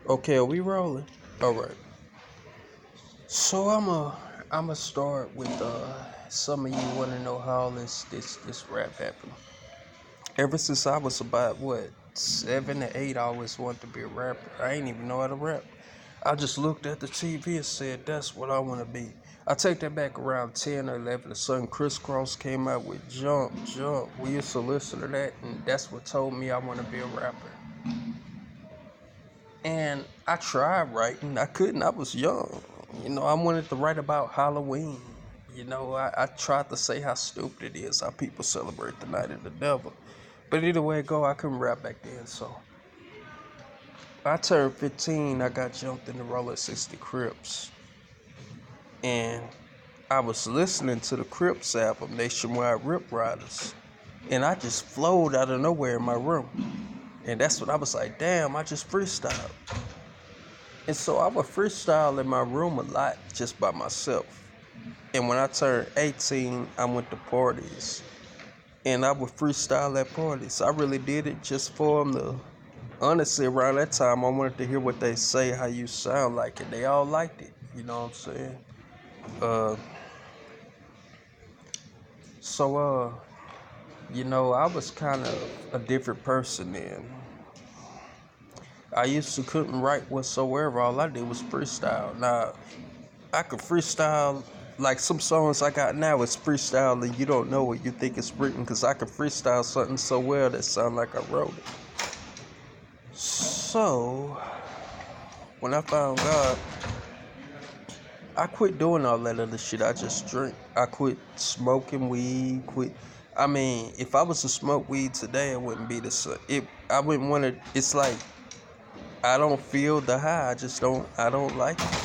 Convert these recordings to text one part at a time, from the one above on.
Okay, are we rolling? All right. So I'ma start with some of you want to know how all this rap happened. Ever since I was about 7 to 8, I always wanted to be a rapper. I ain't even know how to rap. I just looked at the TV and said that's what I want to be. I take that back around 10 or 11. The song Crisscross came out with Jump Jump. We used to listen to that, and that's what told me I want to be a rapper. And I tried writing. I couldn't. I was young. I wanted to write about Halloween. I tried to say how stupid it is how people celebrate the night of the devil. But either way it go, I couldn't rap back then. So I turned 15. I got jumped in the Roller 60 Crips. And I was listening to the Crips album, Nationwide Rip Riders. And I just flowed out of nowhere in my room. And that's when I was like, damn, I just freestyled. And so I would freestyle in my room a lot just by myself. And when I turned 18, I went to parties. And I would freestyle at parties. I really did it just for them to... Honestly, around that time, I wanted to hear what they say, how you sound like it. They all liked it. You know what I'm saying? Uh, so, I was kind of a different person then. I used to couldn't write whatsoever. All I did was freestyle. Now, I could freestyle, like some songs I got now is freestyle and you don't know what you think it's written because I could freestyle something so well that sound like I wrote it. So, when I found God, I quit doing all that other shit. I just drink. I quit smoking weed, I mean, if I was to smoke weed today, it wouldn't be the same. I wouldn't want to, it's like, I don't feel the high. I don't like it.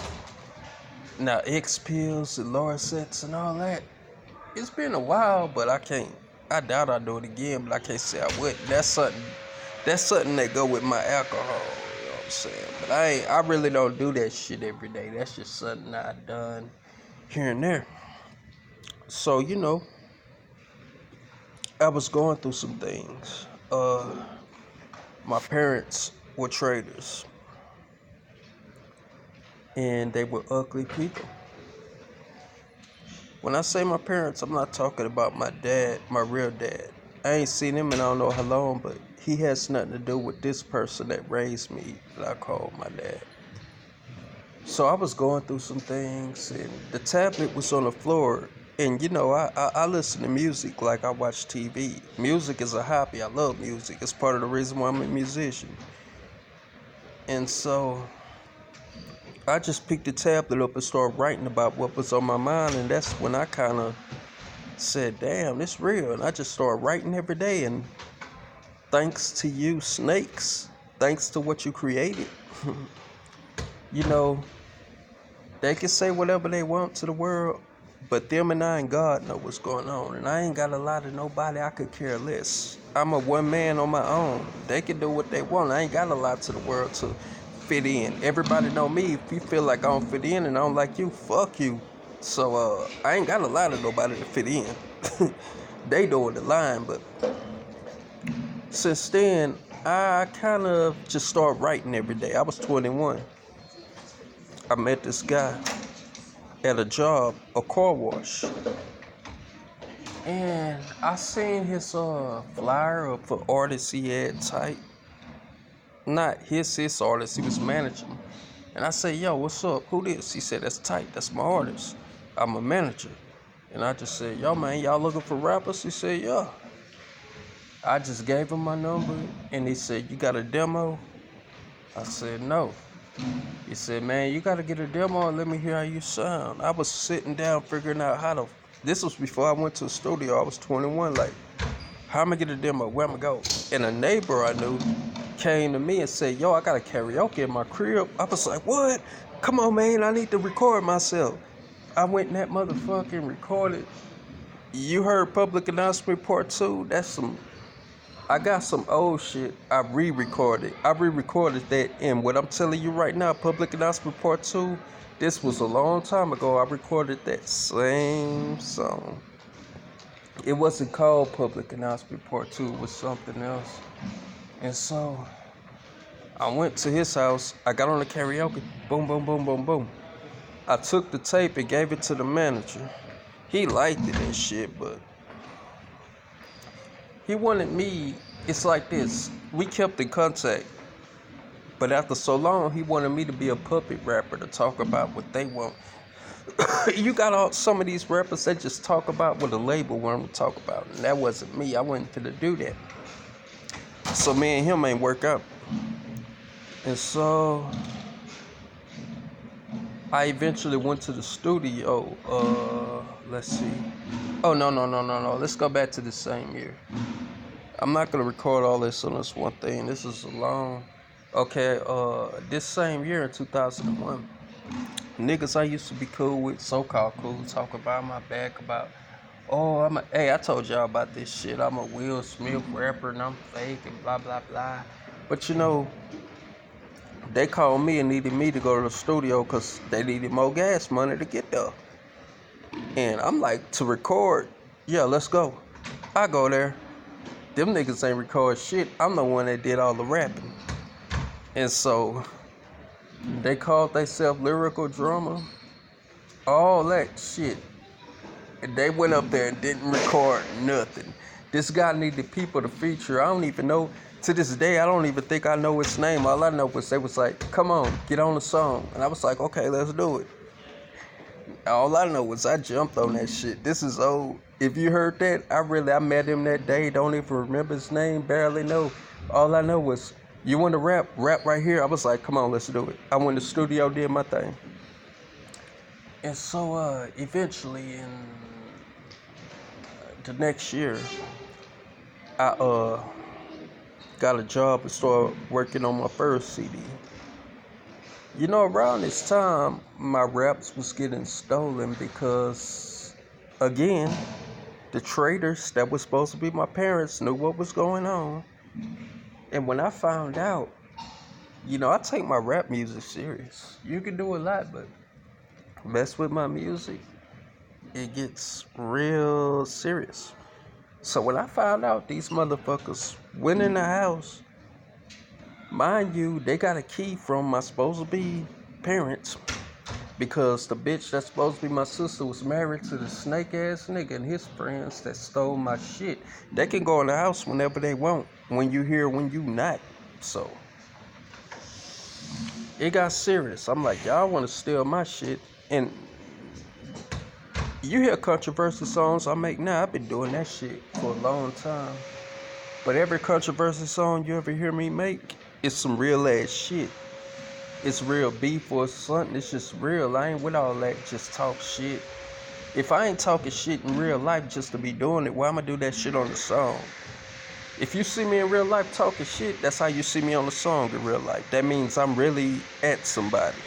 Now, X pills and Lorcets and all that, it's been a while, but I doubt I'll do it again, but I can't say I would. That's something that go with my alcohol, you know what I'm saying? But I really don't do that shit every day. That's just something I done here and there. So, I was going through some things. My parents were traders, and they were ugly people. When I say my parents, I'm not talking about my dad, my real dad. I ain't seen him in I don't know how long, but he has nothing to do with this person that raised me that I call my dad. So I was going through some things, and the tablet was on the floor. And I listen to music like I watch TV. Music is a hobby. I love music. It's part of the reason why I'm a musician. And so I just picked the tablet up and started writing about what was on my mind, and that's when I kind of said, damn, it's real. And I just started writing every day, and thanks to you, snakes, thanks to what you created, you know, they can say whatever they want to the world, but them and I and God know what's going on. And I ain't got a lot of nobody. I could care less. I'm a one man on my own. They can do what they want. I ain't got a lot to the world to fit in. Everybody know me. If you feel like I don't fit in and I don't like you, fuck you. So I ain't got a lot of nobody to fit in. They doing the line, but since then I kind of just started writing every day. I was 21. I met this guy at a job, a car wash, and I seen his flyer for artists he had type. Not his artist, he was managing. And I said, yo, what's up? Who this? He said, that's tight, that's my artist. I'm a manager. And I just said, yo man, y'all looking for rappers? He said, yeah. I just gave him my number and he said, you got a demo? I said, no. He said, man, you got to get a demo and let me hear how you sound. I was sitting down figuring out this was before I went to the studio. I was 21, like, how am I get a demo? Where am I go? And a neighbor I knew came to me and said, yo, I got a karaoke in my crib. I was like, what? Come on, man, I need to record myself. I went in that motherfucking recorded. You heard Public Announcement Part 2? I got some old shit I re-recorded. I re-recorded that, and what I'm telling you right now, Public Announcement Part 2, this was a long time ago. I recorded that same song. It wasn't called Public Announcement Part 2, it was something else. And so, I went to his house. I got on the karaoke. Boom, boom, boom, boom, boom. I took the tape and gave it to the manager. He liked it and shit, but he wanted me. It's like this. We kept in contact, but after so long, he wanted me to be a puppet rapper to talk about what they want. You got some of these rappers that just talk about what a label want them to talk about, and that wasn't me. I wasn't finna do that. So me and him ain't work out. And so I eventually went to the studio. Let's see. Oh, no. Let's go back to the same year. I'm not gonna record all this on this one thing. This is a long. Okay, this same year in 2001, niggas I used to be cool with, so-called cool, talk about my back about, hey, I told y'all about this shit. I'm a Will Smith rapper and I'm fake and blah, blah, blah. But you know, they called me and needed me to go to the studio because they needed more gas money to get there. And I'm like, to record, yeah, let's go. I go there. Them niggas ain't record shit. I'm the one that did all the rapping. And so they called themselves lyrical drummer, all that shit. And they went up there and didn't record nothing. This guy needed people to feature. I don't even know. To this day, I don't even think I know his name. All I know was they was like, come on, get on the song. And I was like, okay, let's do it. All I know was I jumped on that shit. This is old. If you heard that, I met him that day. Don't even remember his name, barely know. All I know was, you want to rap? Rap right here. I was like, come on, let's do it. I went to the studio, did my thing. And so eventually in the next year, I got a job and started working on my first CD. You know, around this time, my raps was getting stolen because, again, the traitors that was supposed to be my parents knew what was going on. And when I found out, you know, I take my rap music serious. You can do a lot, but mess with my music, it gets real serious. So when I found out these motherfuckers went in the house, mind you, they got a key from my supposed to be parents, because the bitch that's supposed to be my sister was married to the snake ass nigga and his friends that stole my shit. They can go in the house whenever they want, when you here, when you not. So it got serious. I'm like, y'all want to steal my shit. And you hear controversial songs I make now. I've been doing that shit for a long time. But every controversial song you ever hear me make, it's some real ass shit. It's real beef or something. It's just real. I ain't with all that just talk shit. If I ain't talking shit in real life just to be doing it, why am I do that shit on the song? If you see me in real life talking shit, that's how you see me on the song in real life. That means I'm really at somebody.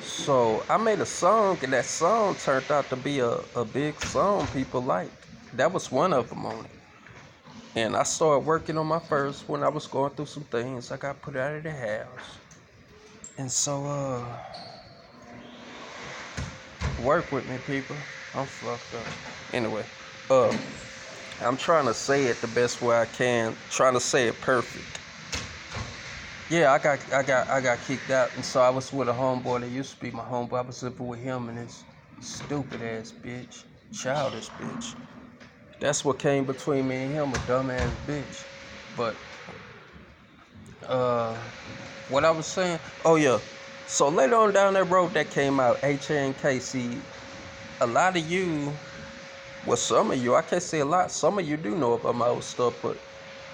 So I made a song, and that song turned out to be a big song people liked. That was one of them on it. And I started working on my first when I was going through some things. I got put out of the house. And so, work with me, people. I'm fucked up. Anyway, I'm trying to say it the best way I can. Trying to say it perfect. Yeah, I got kicked out, and so I was with a homeboy that used to be my homeboy. I was living with him and his stupid ass bitch, childish bitch. That's what came between me and him, a dumbass bitch. But what I was saying, oh yeah. So later on down that road that came out, HNKC, a lot of you, well, some of you, I can't say a lot, some of you do know about my old stuff, but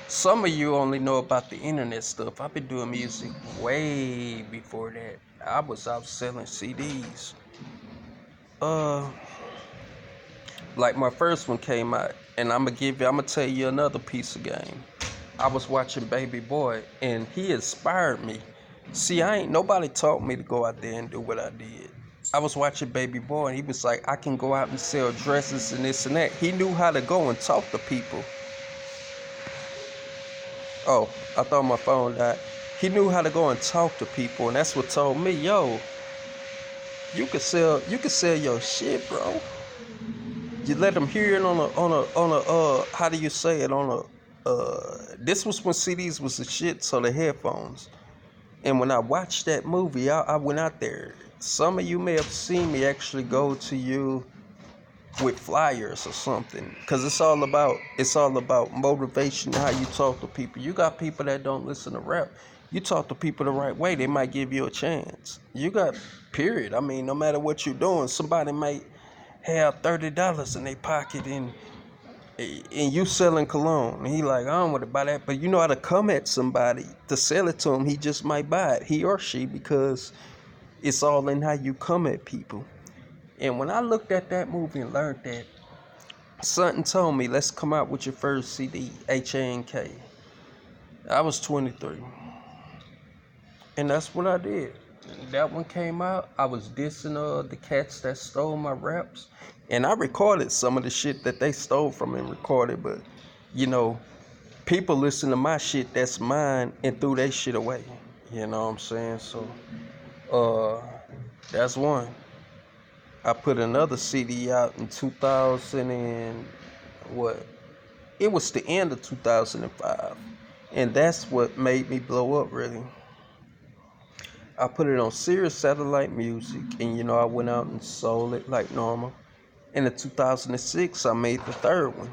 some of you only know about the internet stuff. I've been doing music way before that. I was out selling CDs. Like my first one came out, and I'm gonna tell you another piece of game. I was watching Baby Boy, and he inspired me. See, nobody taught me to go out there and do what I did. I was watching Baby Boy, and he was like, I can go out and sell dresses and this and that. He knew how to go and talk to people. Oh, I thought my phone died. He knew how to go and talk to people, and that's what told me, yo, you can sell your shit, bro. You let them hear it on a how do you say it, on This was when CDs was the shit, so the headphones. And when I watched that movie, I went out there. Some of you may have seen me actually go to you with flyers or something, because it's all about motivation, how you talk to people. You got people that don't listen to rap. You talk to people the right way, they might give you a chance. You got period. I mean, no matter what you're doing, somebody might have $30 in their pocket, and you selling cologne, and he like, I don't want to buy that, but you know how to come at somebody to sell it to him. He just might buy it, he or she, because it's all in how you come at people. And when I looked at that movie and learned that, something told me, let's come out with your first CD, HANK. I was 23. And that's what I did. That one came out. I was dissing the cats that stole my raps. And I recorded some of the shit that they stole from me and recorded. But, you know, people listen to my shit that's mine and threw their shit away. You know what I'm saying? So, that's one. I put another CD out in 2000 and what? It was the end of 2005. And that's what made me blow up, really. I put it on Sirius Satellite Music, and, you know, I went out and sold it like normal. And in 2006, I made the third one,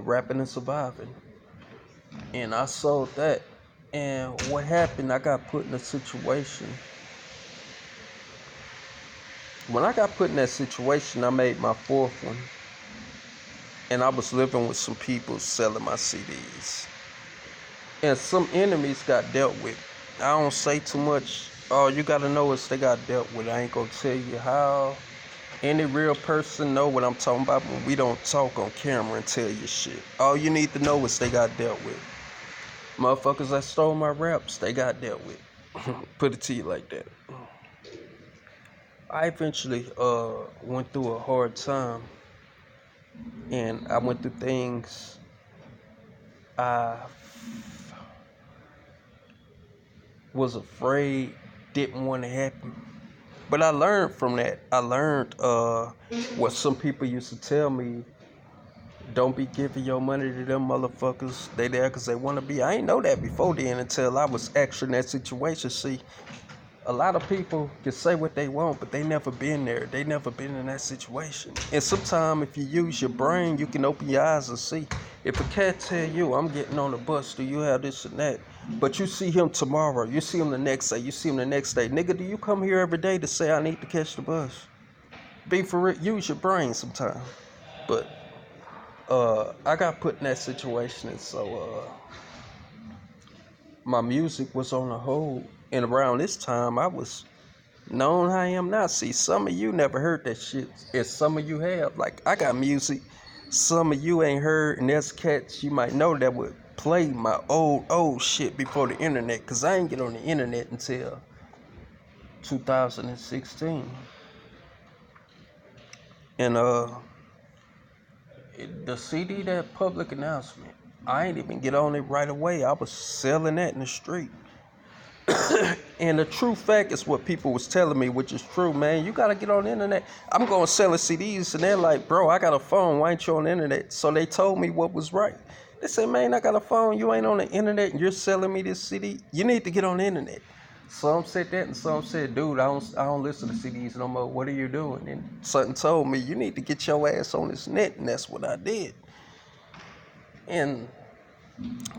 Rapping and Surviving. And I sold that. And what happened, I got put in a situation. When I got put in that situation, I made my fourth one. And I was living with some people selling my CDs. And some enemies got dealt with. I don't say too much. All you gotta know is they got dealt with. I ain't gonna tell you how. Any real person know what I'm talking about when we don't talk on camera and tell you shit. All you need to know is they got dealt with. Motherfuckers that stole my raps, they got dealt with. Put it to you like that. I eventually went through a hard time, and I went through things I was afraid didn't want to happen. But I learned from that. I learned what some people used to tell me: don't be giving your money to them motherfuckers. They there because they want to be. I ain't know that before then until I was actually in that situation. See, a lot of people can say what they want, but they never been there. They never been in that situation. And sometimes if you use your brain, you can open your eyes and see. If a cat tell you, I'm getting on the bus, do you have this and that? But you see him tomorrow, you see him the next day, you see him the next day. Nigga, do you come here every day to say I need to catch the bus? Be for it, use your brain sometimes. But I got put in that situation, and so my music was on the hold. And around this time, I was known how I am now. See, some of you never heard that shit, and some of you have. Like, I got music some of you ain't heard, and there's cats you might know that would play my old shit before the internet, because I ain't get on the internet until 2016. And the CD, that public announcement, I ain't even get on it right away. I was selling that in the street. And the true fact is what people was telling me, which is true, man. You gotta get on the internet. I'm going selling CDs, and they're like, bro, I got a phone. Why ain't you on the internet? So they told me what was right. They said, man, I got a phone. You ain't on the internet, and you're selling me this CD. You need to get on the internet. Some said that, and some said, dude, I don't listen to CDs no more. What are you doing? And something told me, you need to get your ass on this net, and that's what I did. And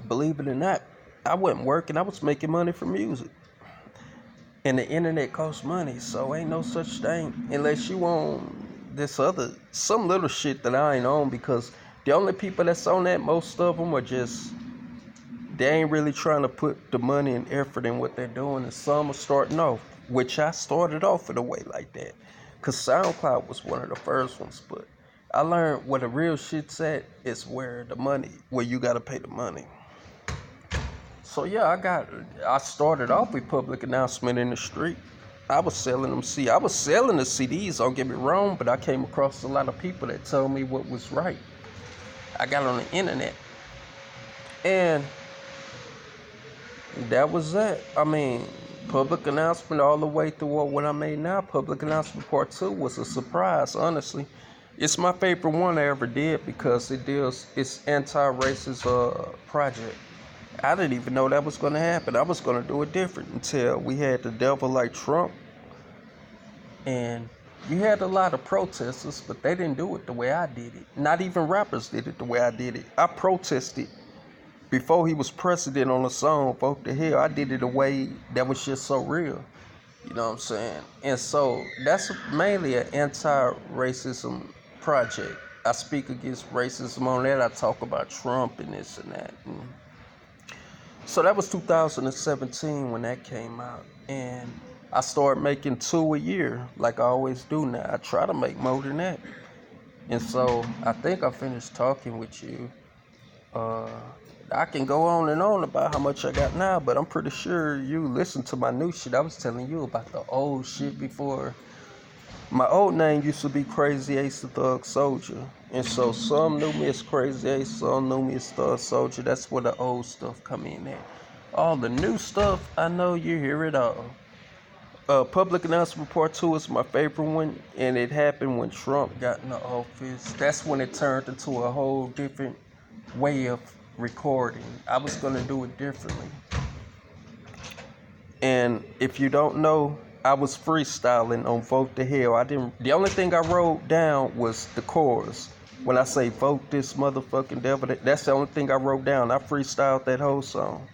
believe it or not, I wasn't working. I was making money from music. And the internet costs money, so ain't no such thing unless you on this some little shit that I ain't on, because the only people that's on that, most of them are just, they ain't really trying to put the money and effort in what they're doing, and some are starting off, which I started off in a way like that, because SoundCloud was one of the first ones, but I learned where the real shit's at is where you gotta pay the money. So yeah, I started off with public announcement in the street. I was selling them. I was selling the CDs, don't get me wrong, but I came across a lot of people that told me what was right. I got on the internet. And that was it. I mean, public announcement all the way through what I made now. Public announcement part 2 was a surprise, honestly. It's my favorite one I ever did because it's anti-racist project. I didn't even know that was gonna happen. I was gonna do it different until we had the devil like Trump, and you had a lot of protesters, but they didn't do it the way I did it. Not even rappers did it the way I did it. I protested before he was president on the song "Vote the Hell." I did it a way that was just so real. You know what I'm saying? And so that's mainly an anti-racism project. I speak against racism on that. I talk about Trump and this and that. And so that was 2017 when that came out. And I started making 2 a year like I always do now. I try to make more than that. And so I think I finished talking with you. Uh, I can go on and on about how much I got now, but I'm pretty sure you listen to my new shit. I was telling you about the old shit before. My old name used to be Crazy Ace the Thug Soldier. And so some knew me as Crazy Ace, some knew me as Thug Soldier. That's where the old stuff come in at. All the new stuff, I know you hear it all. Public Announcement Part 2 is my favorite one, and it happened when Trump got in the office. That's when it turned into a whole different way of recording. I was going to do it differently. And if you don't know, I was freestyling on Vote the Hell. The only thing I wrote down was the chorus. When I say vote this motherfucking devil, that's the only thing I wrote down. I freestyled that whole song.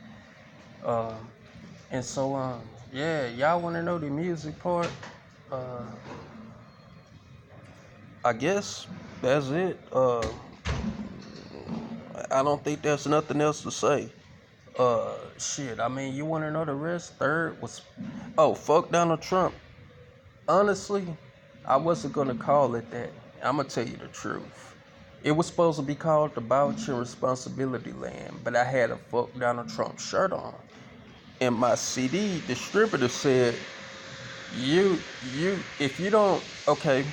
And so, yeah, y'all want to know the music part? I guess that's it. I don't think there's nothing else to say. Shit, I mean, you want to know the rest? Third was, fuck Donald Trump. Honestly, I wasn't going to call it that. I'm going to tell you the truth. It was supposed to be called the Voucher Responsibility Land, but I had a fuck Donald Trump shirt on. And my CD distributor said, if you don't, okay,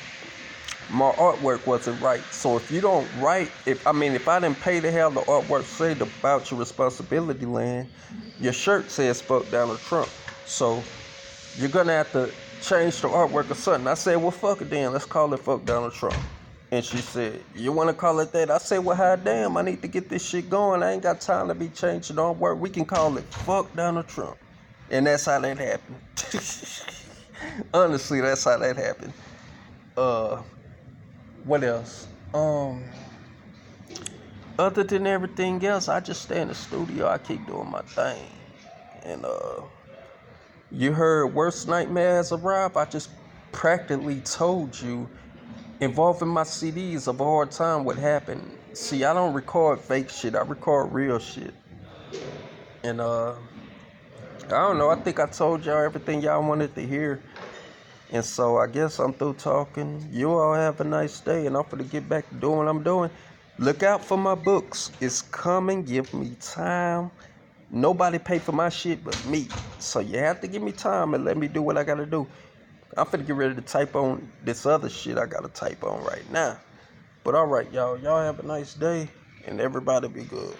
my artwork wasn't right. So if you don't write, if I didn't pay to have the artwork say the Voucher Responsibility Land, your shirt says fuck Donald Trump. So you're gonna have to change the artwork or something. I said, well, fuck it then. Let's call it fuck Donald Trump. And she said, you want to call it that? I said, well, hot damn, I need to get this shit going. I ain't got time to be changing artwork. We can call it fuck Donald Trump. And that's how that happened. Honestly, that's how that happened. What else? Other than everything else, I just stay in the studio. I keep doing my thing. And you heard Worst Nightmare has arrived. I just practically told you, involving my CDs of all time, what happened. See, I don't record fake shit. I record real shit. And I don't know. I think I told y'all everything y'all wanted to hear. And so I guess I'm through talking. You all have a nice day, and I'm gonna get back to doing what I'm doing. Look out for my books. It's coming. Give me time. Nobody pay for my shit but me. So you have to give me time and let me do what I gotta do. I'm finna get ready to type on this other shit I gotta type on right now. But alright, y'all. Y'all have a nice day, and everybody be good.